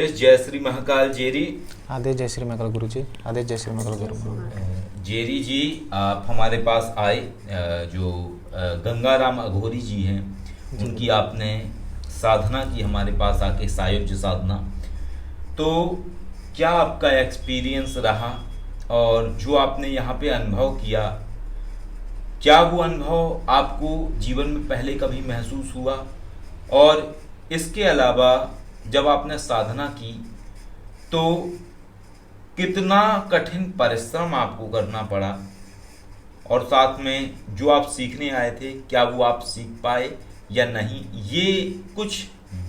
आदेश जय श्री महाकाल जेरी। आदेश जय श्री महाकाल गुरु जी। आदेश जय श्री महाकाल गुरु। जेरी जी आप हमारे पास आए, जो गंगाराम अघोरी जी हैं उनकी आपने साधना की हमारे पास आके, सायुज्य साधना। तो क्या आपका एक्सपीरियंस रहा और जो आपने यहाँ पे अनुभव किया, क्या वो अनुभव आपको जीवन में पहले कभी महसूस हुआ? और इसके अलावा जब आपने साधना की तो कितना कठिन परिश्रम आपको करना पड़ा, और साथ में जो आप सीखने आए थे क्या वो आप सीख पाए या नहीं? ये कुछ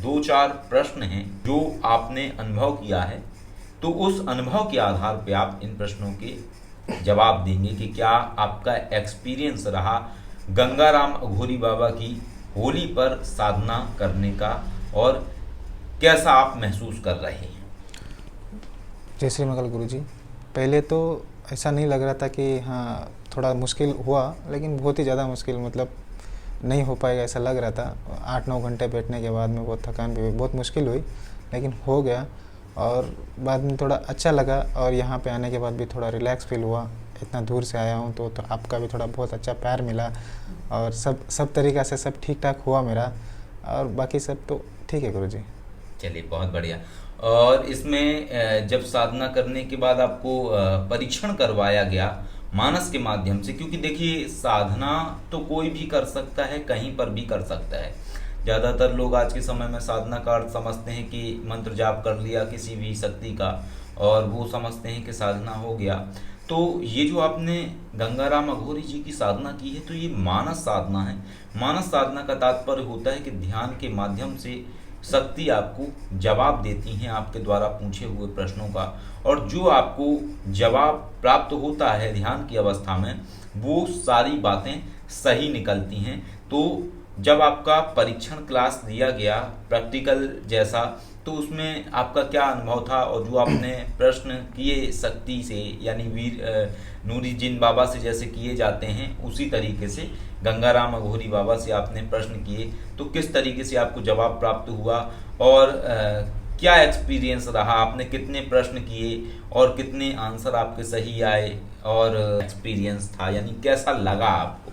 2-4 प्रश्न हैं जो आपने अनुभव किया है, तो उस अनुभव के आधार पे आप इन प्रश्नों के जवाब देंगे कि क्या आपका एक्सपीरियंस रहा गंगाराम अघोरी बाबा की होली पर साधना करने का, और कैसा आप महसूस कर रहे हैं। जय श्री महाकाल गुरु जी। पहले तो ऐसा नहीं लग रहा था कि हाँ थोड़ा मुश्किल हुआ, लेकिन बहुत ही ज़्यादा मुश्किल, मतलब नहीं हो पाएगा ऐसा लग रहा था। 8-9 घंटे बैठने के बाद में बहुत थकान भी हुई, बहुत मुश्किल हुई, लेकिन हो गया और बाद में थोड़ा अच्छा लगा। और यहाँ पे आने के बाद भी थोड़ा रिलैक्स फील हुआ। इतना दूर से आया हूँ तो आपका भी थोड़ा बहुत अच्छा प्यार मिला, और सब तरीक़ा से सब ठीक ठाक हुआ मेरा, और बाकी सब तो ठीक है गुरु जी। चलिए बहुत बढ़िया। और इसमें जब साधना करने के बाद आपको परीक्षण करवाया गया मानस के माध्यम से, क्योंकि देखिए साधना तो कोई भी कर सकता है, कहीं पर भी कर सकता है। ज़्यादातर लोग आज के समय में साधना का अर्थ समझते हैं कि मंत्र जाप कर लिया किसी भी शक्ति का और वो समझते हैं कि साधना हो गया। तो ये जो आपने गंगाराम अघोरी जी की साधना की है तो ये मानस साधना है। मानस साधना का तात्पर्य होता है कि ध्यान के माध्यम से शक्ति आपको जवाब देती हैं आपके द्वारा पूछे हुए प्रश्नों का, और जो आपको जवाब प्राप्त होता है ध्यान की अवस्था में वो सारी बातें सही निकलती हैं। तो जब आपका परीक्षण क्लास दिया गया प्रैक्टिकल जैसा, तो उसमें आपका क्या अनुभव था? और जो आपने प्रश्न किए शक्ति से, यानी वीर नूरी जिन बाबा से जैसे किए जाते हैं उसी तरीके से गंगाराम अघोरी बाबा से आपने प्रश्न किए, तो किस तरीके से आपको जवाब प्राप्त हुआ और क्या एक्सपीरियंस रहा? आपने कितने प्रश्न किए और कितने आंसर आपके सही आए, और एक्सपीरियंस था यानी कैसा लगा आपको?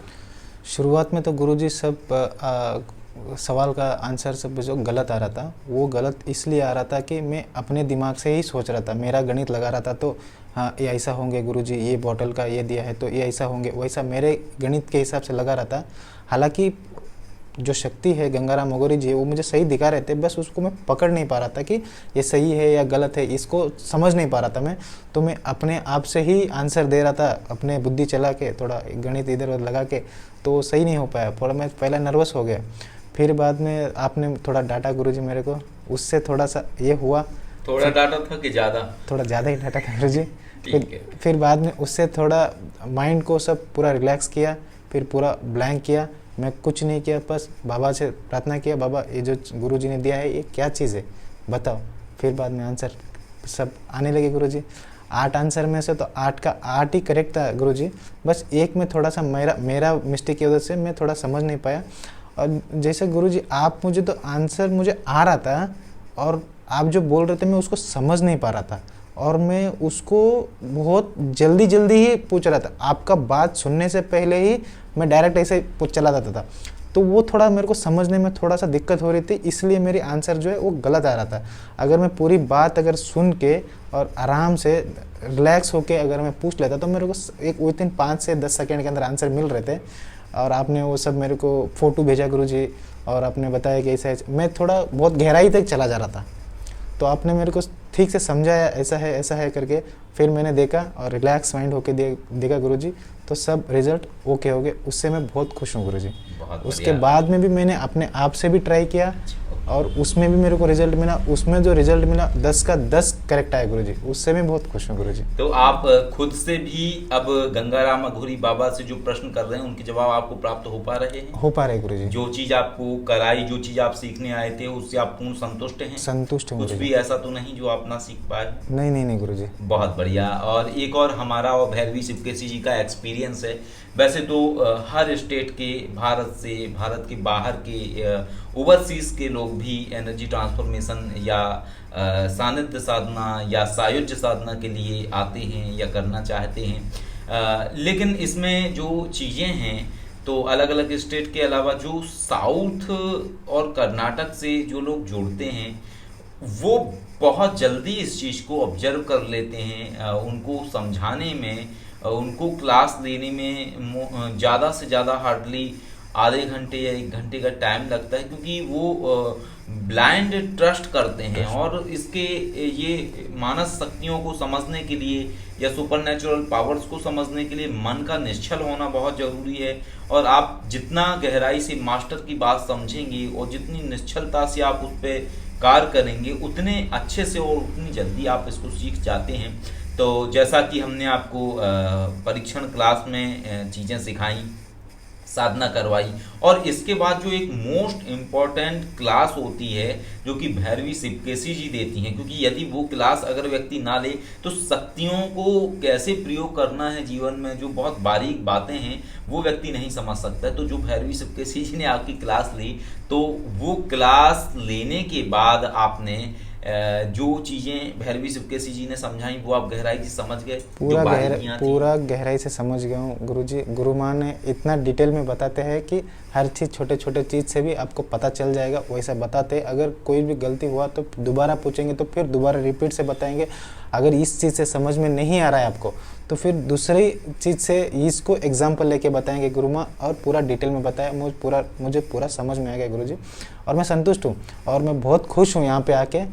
शुरुआत में तो गुरुजी सब सवाल का आंसर सब जो गलत आ रहा था, वो गलत इसलिए आ रहा था कि मैं अपने दिमाग से ही सोच रहा था, मेरा गणित लगा रहा था। तो हाँ ये ऐसा होंगे गुरुजी, ये बॉटल का ये दिया है तो ये ऐसा होंगे, वैसा मेरे गणित के हिसाब से लगा रहा था। हालांकि जो शक्ति है गंगाराम अघोरी जी वो मुझे सही दिखा रहे थे, बस उसको मैं पकड़ नहीं पा रहा था कि ये सही है या गलत है, इसको समझ नहीं पा रहा था मैं। तो मैं अपने आप से ही आंसर दे रहा था, अपने बुद्धि चला के, थोड़ा गणित इधर उधर लगा के, तो सही नहीं हो पाया। थोड़ा मैं पहले नर्वस हो गया, फिर बाद में आपने थोड़ा डांटा गुरुजी मेरे को, उससे थोड़ा सा ये हुआ। थोड़ा डांटा था कि ज़्यादा? थोड़ा ज़्यादा ही डांटा था गुरुजी। फिर बाद में उससे थोड़ा माइंड को सब पूरा रिलैक्स किया, फिर पूरा ब्लैंक किया, मैं कुछ नहीं किया, बस बाबा से प्रार्थना किया, बाबा ये जो गुरुजी ने दिया है ये क्या चीज़ है बताओ। फिर बाद में आंसर सब आने लगे गुरुजी। 8 आंसर में से तो 8 का 8 ही करेक्ट था गुरुजी, बस एक में थोड़ा सा मेरा मिस्टेक की वजह से मैं थोड़ा समझ नहीं पाया। और जैसे गुरुजी आप मुझे तो आंसर मुझे आ रहा था, और आप जो बोल रहे थे मैं उसको समझ नहीं पा रहा था, और मैं उसको बहुत जल्दी ही पूछ रहा था। आपका बात सुनने से पहले ही मैं डायरेक्ट ऐसे चला जाता था, तो वो थोड़ा मेरे को समझने में थोड़ा सा दिक्कत हो रही थी, इसलिए मेरी आंसर जो है वो गलत आ रहा था। अगर मैं पूरी बात अगर सुन के और आराम से रिलैक्स होके अगर मैं पूछ लेता तो मेरे को एक विदिन 5 से 10 सेकेंड के अंदर आंसर मिल रहे थे। और आपने वो सब मेरे को फ़ोटो भेजा गुरुजी, और आपने बताया कि ऐसा मैं थोड़ा बहुत गहराई तक चला जा रहा था, तो आपने मेरे को ठीक से समझाया ऐसा है करके। फिर मैंने देखा और रिलैक्स माइंड होके देखा गुरुजी, तो सब रिजल्ट ओके हो गए, उससे मैं बहुत खुश हूँ गुरुजी। उसके बाद में भी मैंने अपने आप से भी ट्राई किया, और उसमें भी मेरे को रिजल्ट मिला। उसमें जो रिजल्ट मिला 10 का 10 करेक्ट आया गुरुजी, उससे मैं बहुत खुश हूँ गुरुजी। तो आप खुद से भी अब गंगाराम अघोरी बाबा से जो प्रश्न कर रहे हैं उनके जवाब आपको प्राप्त हो पा रहे हैं? हो पा रहे गुरुजी। जो चीज आपको कराई, जो चीज आप सीखने आए थे उससे आप पूर्ण संतुष्ट हैं? संतुष्ट हूँ। कुछ भी ऐसा तो नहीं जो आप ना सीख पाए? नहीं गुरुजी। बहुत बढ़िया। और एक और हमारा और भैरवी शिवकेशी जी का एक्सपीरियंस है। वैसे तो हर स्टेट के, भारत के बाहर के ओवरसीज के लोग भी एनर्जी ट्रांसफॉर्मेशन या सानिध्य साधना या सायुज्य साधना के लिए आते हैं या करना चाहते हैं। लेकिन इसमें जो चीज़ें हैं तो अलग अलग स्टेट के अलावा जो साउथ और कर्नाटक से जो लोग जुड़ते हैं वो बहुत जल्दी इस चीज़ को ऑब्जर्व कर लेते हैं। उनको समझाने में, उनको क्लास लेने में ज़्यादा से ज़्यादा हार्डली आधे घंटे या 1 घंटे का टाइम लगता है, क्योंकि वो ब्लाइंड ट्रस्ट करते हैं। और इसके ये मानस शक्तियों को समझने के लिए या सुपरनेचुरल पावर्स को समझने के लिए मन का निश्चल होना बहुत ज़रूरी है। और आप जितना गहराई से मास्टर की बात समझेंगे और जितनी निश्चलता से आप उस पर कार्य करेंगे, उतने अच्छे से और उतनी जल्दी आप इसको सीख जाते हैं। तो जैसा कि हमने आपको परीक्षण क्लास में चीज़ें सिखाई, साधना करवाई, और इसके बाद जो एक मोस्ट इम्पॉर्टेंट क्लास होती है जो कि भैरवी शिवकेशी जी देती हैं, क्योंकि यदि वो क्लास अगर व्यक्ति ना ले तो शक्तियों को कैसे प्रयोग करना है जीवन में, जो बहुत बारीक बातें हैं वो व्यक्ति नहीं समझ सकता है। तो जो भैरवी शिवकेशी जी ने आपकी क्लास ली, तो वो क्लास लेने के बाद आपने जो चीज़ें भैरवी शिवकेशी जी ने समझाई वो आप गहराई से समझ गए, पूरा गहराई से समझ गया हूँ गुरुजी। गुरु माँ ने इतना डिटेल में बताते हैं कि हर चीज़, छोटे छोटे चीज़ से भी आपको पता चल जाएगा, वैसा बताते। अगर कोई भी गलती हुआ तो दोबारा पूछेंगे तो फिर दोबारा रिपीट से बताएंगे। अगर इस चीज़ से समझ में नहीं आ रहा है आपको तो फिर दूसरी चीज़ से इसको एग्जाम्पल लेके बताएंगे गुरु माँ, और पूरा डिटेल में बताया। मुझे पूरा समझ में आ गया गुरुजी, और मैं संतुष्ट हूँ और मैं बहुत खुश हूँ यहाँ पे आके।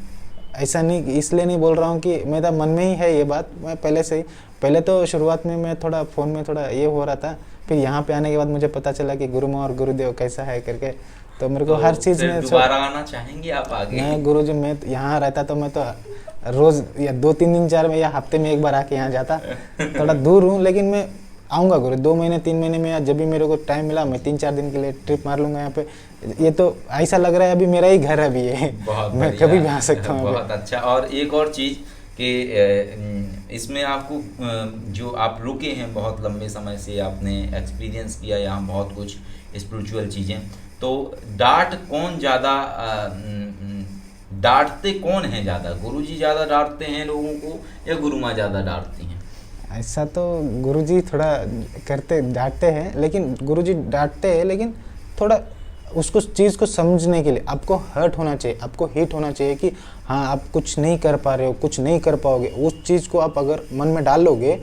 ऐसा नहीं, इसलिए नहीं बोल रहा हूँ कि मेरा मन में ही है ये बात। मैं पहले तो शुरुआत में मैं थोड़ा फ़ोन में थोड़ा ये हो रहा था, फिर यहाँ पे आने के बाद मुझे पता चला कि गुरु माँ और गुरुदेव कैसा है करके, तो मेरे को हर चीज़ में दोबारा आना चाहेंगे आप आगे? मैं गुरुजी, मैं यहाँ रहता तो मैं तो रोज़ या 2-3 दिन 4 में या हफ्ते में एक बार आके यहाँ जाता। थोड़ा दूर हूँ लेकिन मैं आऊँगा गुरु, 2 महीने 3 महीने में, या जब भी मेरे को टाइम मिला मैं 3-4 दिन के लिए ट्रिप मार लूँगा यहाँ पे। ये तो ऐसा लग रहा है अभी मेरा ही घर है अभी ये, मैं कभी भी आ सकता हूँ। बहुत अच्छा। और एक और चीज़ कि इसमें आपको जो आप रुके हैं बहुत लंबे समय से, आपने एक्सपीरियंस किया यहाँ बहुत कुछ स्पिरिचुअल चीज़ें, तो डांटते कौन है ज़्यादा? गुरुजी ज़्यादा डांटते हैं लोगों को या गुरु माँ ज़्यादा डांटती हैं? ऐसा तो गुरुजी थोड़ा डांटते हैं, लेकिन गुरुजी डांटते हैं लेकिन थोड़ा उसको चीज़ को समझने के लिए आपको हर्ट होना चाहिए, आपको हिट होना चाहिए कि हाँ आप कुछ नहीं कर पा रहे हो, कुछ नहीं कर पाओगे। उस चीज़ को आप अगर मन में डाल लोगे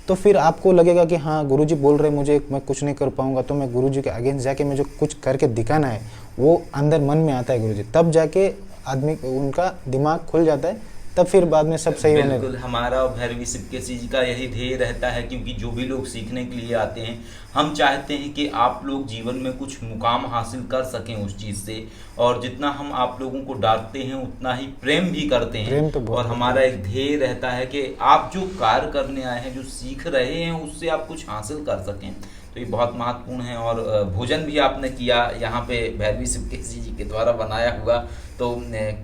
तो फिर आपको लगेगा कि हाँ गुरुजी बोल रहे मुझे मैं कुछ नहीं कर पाऊंगा, तो मैं गुरुजी के अगेंस्ट जाके मुझे कुछ करके दिखाना है, वो अंदर मन में आता है गुरुजी। तब जाके आदमी उनका दिमाग खुल जाता है, तब फिर बाद में सब सही होने। बिल्कुल, हमारा और भैरवी शिवकेशी जी का यही ध्येय रहता है, क्योंकि जो भी लोग सीखने के लिए आते हैं हम चाहते हैं कि आप लोग जीवन में कुछ मुकाम हासिल कर सकें उस चीज़ से। और जितना हम आप लोगों को डांटते हैं उतना ही प्रेम भी करते हैं। तो और हमारा एक ध्येय रहता है कि आप जो कार्य करने आए हैं, जो सीख रहे हैं, उससे आप कुछ हासिल कर सकें। तो ये बहुत महत्वपूर्ण है। और भोजन भी आपने किया यहाँ पे भैरवी शिवकेशी जी के द्वारा बनाया हुआ, तो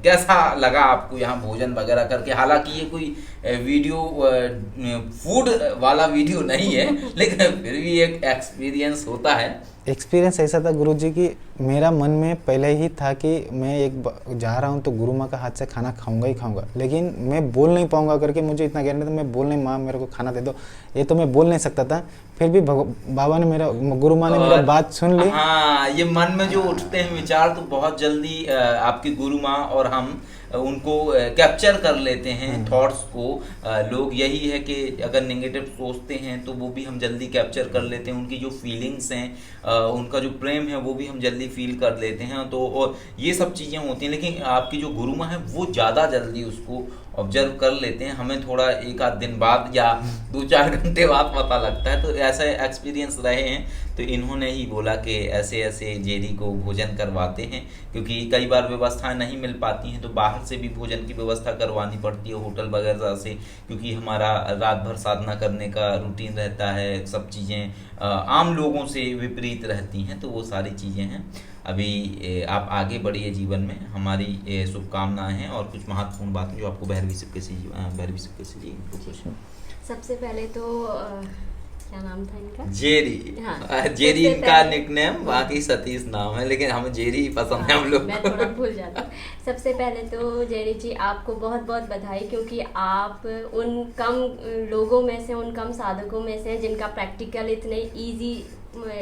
कैसा लगा आपको यहाँ भोजन वगैरह करके? हालांकि ये कोई वीडियो फूड वाला वीडियो नहीं है, लेकिन फिर भी एक एक्सपीरियंस होता है। एक्सपीरियंस ऐसा था गुरुजी कि मेरा मन में पहले ही था कि मैं एक जा रहा हूँ तो गुरु माँ का हाथ से खाना खाऊंगा ही खाऊंगा, लेकिन मैं बोल नहीं पाऊंगा करके मुझे इतना गारंटी था। मैं बोल नहीं, माँ मेरे को खाना दे दो, ये तो मैं बोल नहीं सकता था। फिर भी बाबा ने गुरु माँ ने मेरा बात सुन ली। हाँ, ये मन में जो उठते हैं विचार तो बहुत जल्दी आपकी गुरु माँ और हम उनको कैप्चर कर लेते हैं थॉट्स को। लोग यही है कि अगर नेगेटिव सोचते हैं तो वो भी हम जल्दी कैप्चर कर लेते हैं। उनकी जो फीलिंग्स हैं, उनका जो प्रेम है वो भी हम जल्दी फील कर लेते हैं। तो और ये सब चीज़ें होती हैं, लेकिन आपकी जो गुरु माँ है वो ज़्यादा जल्दी उसको ऑब्जर्व कर लेते हैं। हमें थोड़ा 1-8 दिन बाद या 2-4 घंटे बाद पता लगता है। तो ऐसे एक्सपीरियंस रहे हैं, तो इन्होंने ही बोला कि ऐसे ऐसे जेरी को भोजन करवाते हैं, क्योंकि कई बार व्यवस्थाएं नहीं मिल पाती हैं तो बाहर से भी भोजन की व्यवस्था करवानी पड़ती है, होटल वगैरह से, क्योंकि हमारा रात भर साधना करने का रूटीन रहता है। सब चीज़ें आम लोगों से विपरीत रहती हैं, तो वो सारी चीज़ें हैं। अभी आप आगे बढ़िए जीवन में, हमारी शुभकामनाएं हैं। और कुछ महत्वपूर्ण बातें जो आपको भैरवी शिवकेशी जी को कुछ। सबसे पहले तो क्या नाम था इनका? जेरी। हाँ, जेरी सबसे इनका पहले- निकनेम, बाकी सतीश नाम है, लेकिन हमें जेरी ही पसंद है हम लोग मैं को। थोड़ा भूल जाती हूँ। सबसे पहले तो जेरी जी आपको बहुत बहुत बधाई, क्योंकि आप उन कम लोगों में से, उन कम साधकों में से हैं जिनका प्रैक्टिकल इतने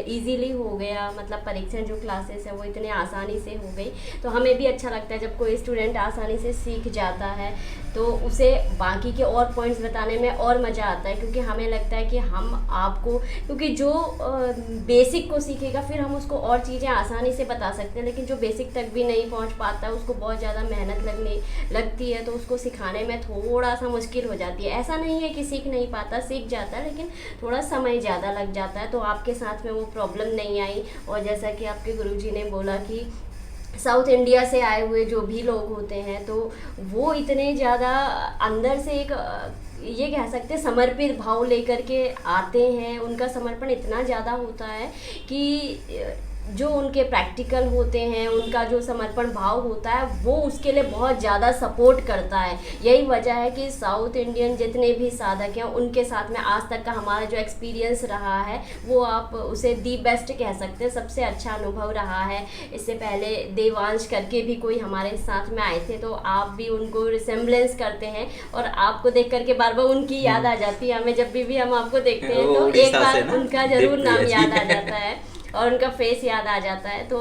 इजीली हो गया, मतलब परीक्षण जो क्लासेस है वो इतने आसानी से हो गई। तो हमें भी अच्छा लगता है जब कोई स्टूडेंट आसानी से सीख जाता है, तो उसे बाकी के और पॉइंट्स बताने में और मज़ा आता है, क्योंकि हमें लगता है कि हम आपको, क्योंकि जो बेसिक को सीखेगा फिर हम उसको और चीज़ें आसानी से बता सकते हैं, लेकिन जो बेसिक तक भी नहीं पहुंच पाता उसको बहुत ज़्यादा मेहनत लगती है, तो उसको सिखाने में थोड़ा सा मुश्किल हो जाती है। ऐसा नहीं है कि सीख नहीं पाता, सीख जाता है, लेकिन थोड़ा समय ज़्यादा लग जाता है। तो आपके साथ में वो प्रॉब्लम नहीं आई। और जैसा कि आपके गुरुजी ने बोला कि साउथ इंडिया से आए हुए जो भी लोग होते हैं, तो वो इतने ज़्यादा अंदर से एक ये कह सकते हैं समर्पित भाव लेकर के आते हैं। उनका समर्पण इतना ज़्यादा होता है कि जो उनके प्रैक्टिकल होते हैं, उनका जो समर्पण भाव होता है वो उसके लिए बहुत ज़्यादा सपोर्ट करता है। यही वजह है कि साउथ इंडियन जितने भी साधक हैं उनके साथ में आज तक का हमारा जो एक्सपीरियंस रहा है वो आप उसे दी बेस्ट कह सकते हैं, सबसे अच्छा अनुभव रहा है। इससे पहले देवांश करके भी कोई हमारे साथ में आए थे, तो आप भी उनको रिसेम्बलेंस करते हैं और आपको देख करके बार बार उनकी याद आ जाती है हमें। जब भी हम आपको देखते हैं तो एक बार उनका जरूर नाम याद आ जाता है और उनका फेस याद आ जाता है। तो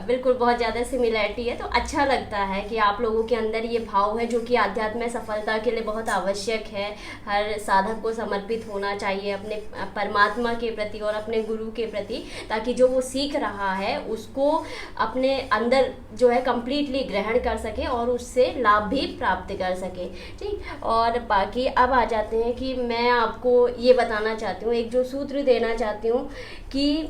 बिल्कुल बहुत ज़्यादा सिमिलैरिटी है। तो अच्छा लगता है कि आप लोगों के अंदर ये भाव है जो कि आध्यात्म में सफलता के लिए बहुत आवश्यक है। हर साधक को समर्पित होना चाहिए अपने परमात्मा के प्रति और अपने गुरु के प्रति, ताकि जो वो सीख रहा है उसको अपने अंदर जो है कंप्लीटली ग्रहण कर सके और उससे लाभ भी प्राप्त कर सके। ठीक, और बाकी अब आ जाते हैं कि मैं आपको ये बताना चाहती हूँ, एक जो सूत्र देना चाहती हूँ कि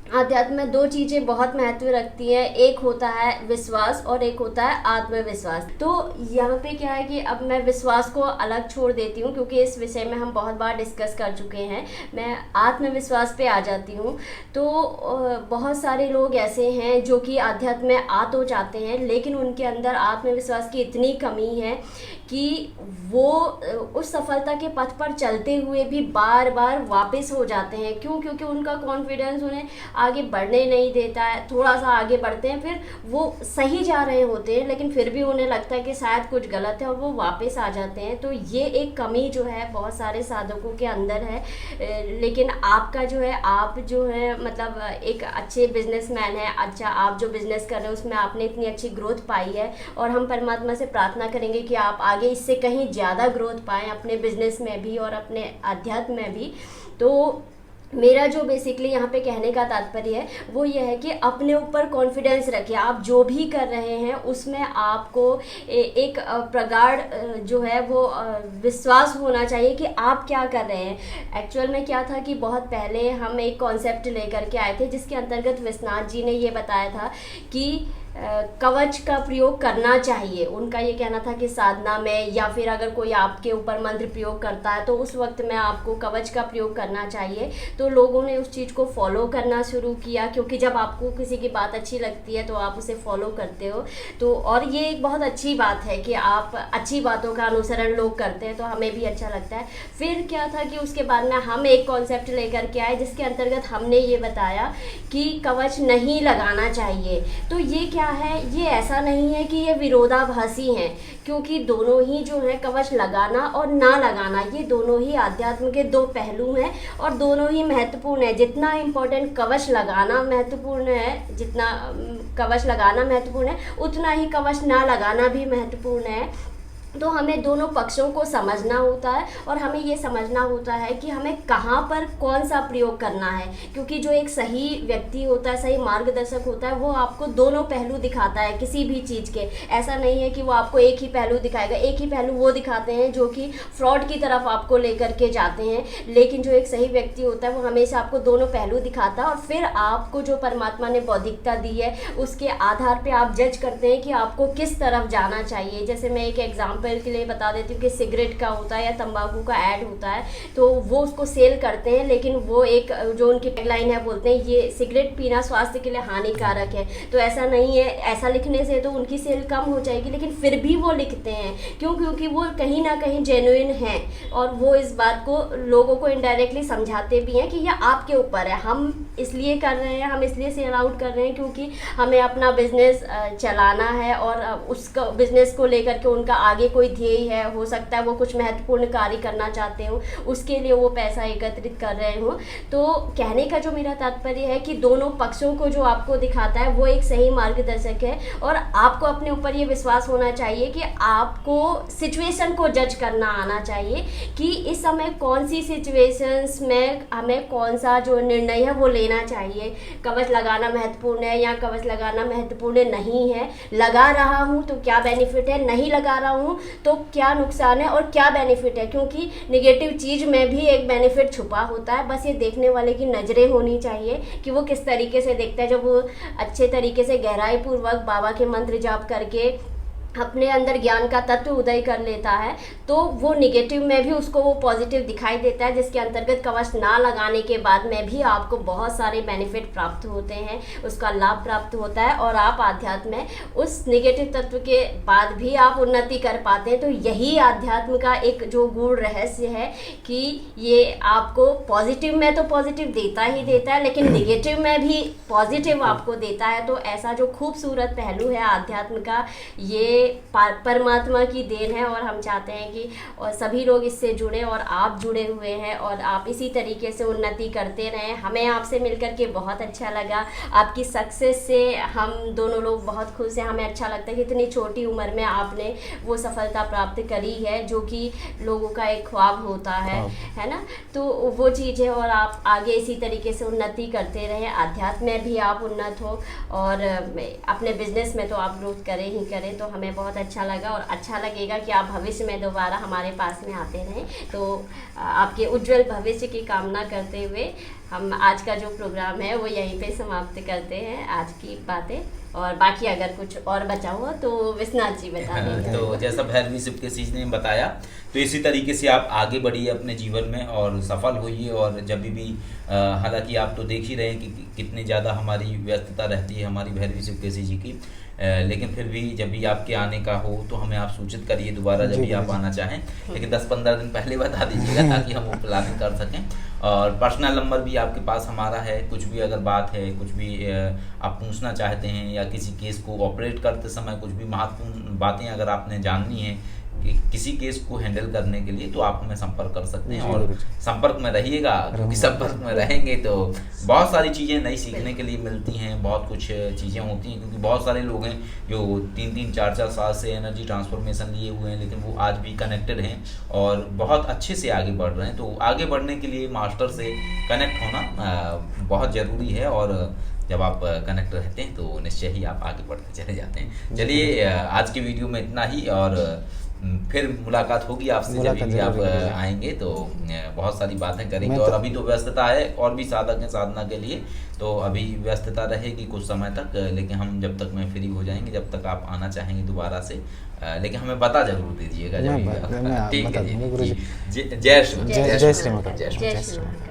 आध्यात्म में दो चीज़ें बहुत महत्व रखती हैं, एक होता है विश्वास और एक होता है आत्मविश्वास। तो यहाँ पे क्या है कि अब मैं विश्वास को अलग छोड़ देती हूँ क्योंकि इस विषय में हम बहुत बार डिस्कस कर चुके हैं। मैं आत्मविश्वास पे आ जाती हूँ। तो बहुत सारे लोग ऐसे हैं जो कि आध्यात्म में आ तो जाते हैं, लेकिन उनके अंदर आत्मविश्वास की इतनी कमी है कि वो उस सफलता के पथ पर चलते हुए भी बार बार वापस हो जाते हैं। क्यों? क्योंकि उनका कॉन्फिडेंस उन्हें आगे बढ़ने नहीं देता है। थोड़ा सा आगे बढ़ते हैं, फिर वो सही जा रहे होते हैं लेकिन फिर भी उन्हें लगता है कि शायद कुछ गलत है और वो वापस आ जाते हैं। तो ये एक कमी जो है बहुत सारे साधकों के अंदर है। लेकिन आपका जो है, आप जो है मतलब एक अच्छे बिजनेसमैन है, अच्छा आप जो बिजनेस कर रहे हैं उसमें आपने इतनी अच्छी ग्रोथ पाई है और हम परमात्मा से प्रार्थना करेंगे कि आप आगे इससे कहीं ज़्यादा ग्रोथ पाएँ अपने बिजनेस में भी और अपने अध्यात्म में भी। तो मेरा जो बेसिकली यहाँ पे कहने का तात्पर्य है वो ये है कि अपने ऊपर कॉन्फिडेंस रखिए। आप जो भी कर रहे हैं उसमें आपको एक प्रगाढ़ जो है वो विश्वास होना चाहिए कि आप क्या कर रहे हैं। एक्चुअल में क्या था कि बहुत पहले हम एक कॉन्सेप्ट लेकर के आए थे जिसके अंतर्गत विश्वनाथ जी ने ये बताया था कि कवच का प्रयोग करना चाहिए। उनका ये कहना था कि साधना में या फिर अगर कोई आपके ऊपर मंत्र प्रयोग करता है तो उस वक्त में आपको कवच का प्रयोग करना चाहिए। तो लोगों ने उस चीज़ को फॉलो करना शुरू किया, क्योंकि जब आपको किसी की बात अच्छी लगती है तो आप उसे फॉलो करते हो। तो और ये एक बहुत अच्छी बात है कि आप अच्छी बातों का अनुसरण लोग करते हैं, तो हमें भी अच्छा लगता है। फिर क्या था कि उसके बाद में हम एक कॉन्सेप्ट लेकर के आए जिसके अंतर्गत हमने ये बताया कि कवच नहीं लगाना चाहिए। तो ये क्या है, ये ऐसा नहीं है कि ये विरोधाभासी हैं, क्योंकि दोनों ही जो है कवच लगाना और ना लगाना ये दोनों ही आध्यात्म के दो पहलू हैं और दोनों ही महत्वपूर्ण है। जितना इम्पोर्टेंट कवच लगाना महत्वपूर्ण है, जितना कवच लगाना महत्वपूर्ण है उतना ही कवच ना लगाना भी महत्वपूर्ण है। तो हमें दोनों पक्षों को समझना होता है और हमें ये समझना होता है कि हमें कहाँ पर कौन सा प्रयोग करना है, क्योंकि जो एक सही व्यक्ति होता है, सही मार्गदर्शक होता है, वो आपको दोनों पहलू दिखाता है किसी भी चीज़ के। ऐसा नहीं है कि वो आपको एक ही पहलू दिखाएगा। एक ही पहलू वो दिखाते हैं जो कि फ्रॉड की तरफ आपको लेकर के जाते हैं, लेकिन जो एक सही व्यक्ति होता है वो हमेशा आपको दोनों पहलू दिखाता है और फिर आपको जो परमात्मा ने बौद्धिकता दी है उसके आधार पर आप जज करते हैं कि आपको किस तरफ जाना चाहिए। जैसे मैं एक एग्जाम्पल एग्जांपल के लिए बता देती हूँ कि सिगरेट का होता है या तंबाकू का ऐड होता है, तो वो उसको सेल करते हैं, लेकिन वो एक जो उनकी टैगलाइन है, बोलते हैं ये सिगरेट पीना स्वास्थ्य के लिए हानिकारक है। तो ऐसा नहीं है, ऐसा लिखने से तो उनकी सेल कम हो जाएगी, लेकिन फिर भी वो लिखते हैं। क्यों? क्योंकि वो कहीं ना कहीं जेन्युइन है और वो इस बात को लोगों को इनडायरेक्टली समझाते भी हैं कि ये आपके ऊपर है, हम इसलिए कर रहे हैं, हम इसलिए सेल आउट कर रहे हैं क्योंकि हमें अपना बिजनेस चलाना है और उसका बिजनेस को लेकर के उनका आगे कोई ध्येय है, हो सकता है वो कुछ महत्वपूर्ण कार्य करना चाहते हो, उसके लिए वो पैसा एकत्रित कर रहे हो। तो कहने का जो मेरा तात्पर्य है कि दोनों पक्षों को जो आपको दिखाता है वो एक सही मार्गदर्शक है, और आपको अपने ऊपर ये विश्वास होना चाहिए कि आपको सिचुएशन को जज करना आना चाहिए कि इस समय कौन सी सिचुएशंस में हमें कौन सा जो निर्णय है वो लेना चाहिए। कवच लगाना महत्वपूर्ण है या कवच लगाना महत्वपूर्ण नहीं है, लगा रहा हूँ तो क्या बेनिफिट है, नहीं लगा रहा हूँ तो क्या नुकसान है और क्या बेनिफिट है, क्योंकि नेगेटिव चीज़ में भी एक बेनिफिट छुपा होता है। बस ये देखने वाले की नज़रें होनी चाहिए कि वो किस तरीके से देखता है। जब वो अच्छे तरीके से गहराई पूर्वक बाबा के मंत्र जाप करके अपने अंदर ज्ञान का तत्व उदय कर लेता है, तो वो निगेटिव में भी उसको वो पॉजिटिव दिखाई देता है, जिसके अंतर्गत कवच ना लगाने के बाद में भी आपको बहुत सारे बेनिफिट प्राप्त होते हैं, उसका लाभ प्राप्त होता है और आप आध्यात्म में उस निगेटिव तत्व के बाद भी आप उन्नति कर पाते हैं। तो यही आध्यात्म का एक जो गूढ़ रहस्य है कि ये आपको पॉजिटिव में तो पॉजिटिव देता ही देता है, लेकिन निगेटिव में भी पॉजिटिव आपको देता है। तो ऐसा जो खूबसूरत पहलू है आध्यात्म का, ये परमात्मा की देन है और हम चाहते हैं कि और सभी लोग इससे जुड़े और आप जुड़े हुए हैं और आप इसी तरीके से उन्नति करते रहें। हमें आपसे मिलकर के बहुत अच्छा लगा, आपकी सक्सेस से हम दोनों लोग बहुत खुश हैं। हमें अच्छा लगता है कि इतनी छोटी उम्र में आपने वो सफलता प्राप्त करी है जो कि लोगों का एक ख्वाब होता है ना। तो वो चीज़ है और आप आगे इसी तरीके से उन्नति करते रहें, आध्यात्म में भी आप उन्नत हो और अपने बिजनेस में तो आप ग्रोथ करें ही करें। तो हमें बहुत अच्छा लगा और अच्छा लगेगा कि आप भविष्य में दोबारा हमारे पास में आते रहें। तो आपके उज्जवल भविष्य की कामना करते हुए हम आज का जो प्रोग्राम है वो यहीं पे समाप्त करते हैं, आज की बातें। और बाकी अगर कुछ और बचा हो तो विश्वनाथ जी बता दें। तो जैसा भैरवी शिवकेशी ने बताया, तो इसी तरीके से आप आगे बढ़िए अपने जीवन में और सफल होइए। और जब भी हालांकि आप तो देख ही रहे हैं कि कितनी ज़्यादा हमारी व्यस्तता रहती है हमारी भैरवी शिवकेशी जी की, लेकिन फिर भी जब भी आपके आने का हो तो हमें आप सूचित करिए दोबारा जब भी आप आना चाहें, लेकिन 10-15 दिन पहले बता दीजिएगा ताकि हम वो प्लानिंग कर सकें। और पर्सनल नंबर भी आपके पास हमारा है, कुछ भी अगर बात है, कुछ भी आप पूछना चाहते हैं या किसी केस को ऑपरेट करते समय कुछ भी महत्वपूर्ण बातें अगर आपने जाननी है कि किसी केस को हैंडल करने के लिए, तो आप हमें संपर्क कर सकते हैं। और संपर्क में रहिएगा, क्योंकि संपर्क में रहेंगे तो बहुत सारी चीज़ें नई सीखने के लिए मिलती हैं, बहुत कुछ चीज़ें होती हैं। क्योंकि बहुत सारे लोग हैं जो 3-3, 4-4 साल से एनर्जी ट्रांसफॉर्मेशन लिए हुए हैं, लेकिन वो आज भी कनेक्टेड हैं और बहुत अच्छे से आगे बढ़ रहे हैं। तो आगे बढ़ने के लिए मास्टर से कनेक्ट होना बहुत ज़रूरी है, और जब आप कनेक्ट रहते हैं तो निश्चय ही आप आगे बढ़ते चले जाते हैं। चलिए आज की वीडियो में इतना ही, और फिर मुलाकात होगी आपसे जब भी आप आएंगे तो बहुत सारी बातें करेंगे। और अभी तो व्यस्तता है, और भी साधक हैं साधना के लिए, तो अभी व्यस्तता रहेगी कुछ समय तक, लेकिन हम जब तक मैं फ्री हो जाएंगे, जब तक आप आना चाहेंगे दोबारा से, लेकिन हमें बता जरूर दीजिएगा जब। ठीक है जी, जय श्री जय श्री।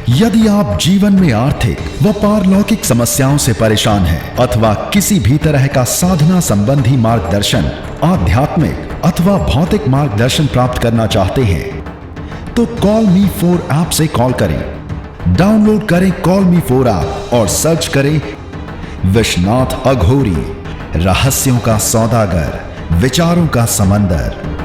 यदि आप जीवन में आर्थिक व पारलौकिक समस्याओं से परेशान हैं अथवा किसी भी तरह का साधना संबंधी मार्गदर्शन, आध्यात्मिक अथवा भौतिक मार्गदर्शन प्राप्त करना चाहते हैं, तो कॉल मी 4 ऐप से कॉल करें। डाउनलोड करें कॉल मी 4 ऐप और सर्च करें विश्वनाथ अघोरी, रहस्यों का सौदागर, विचारों का समंदर।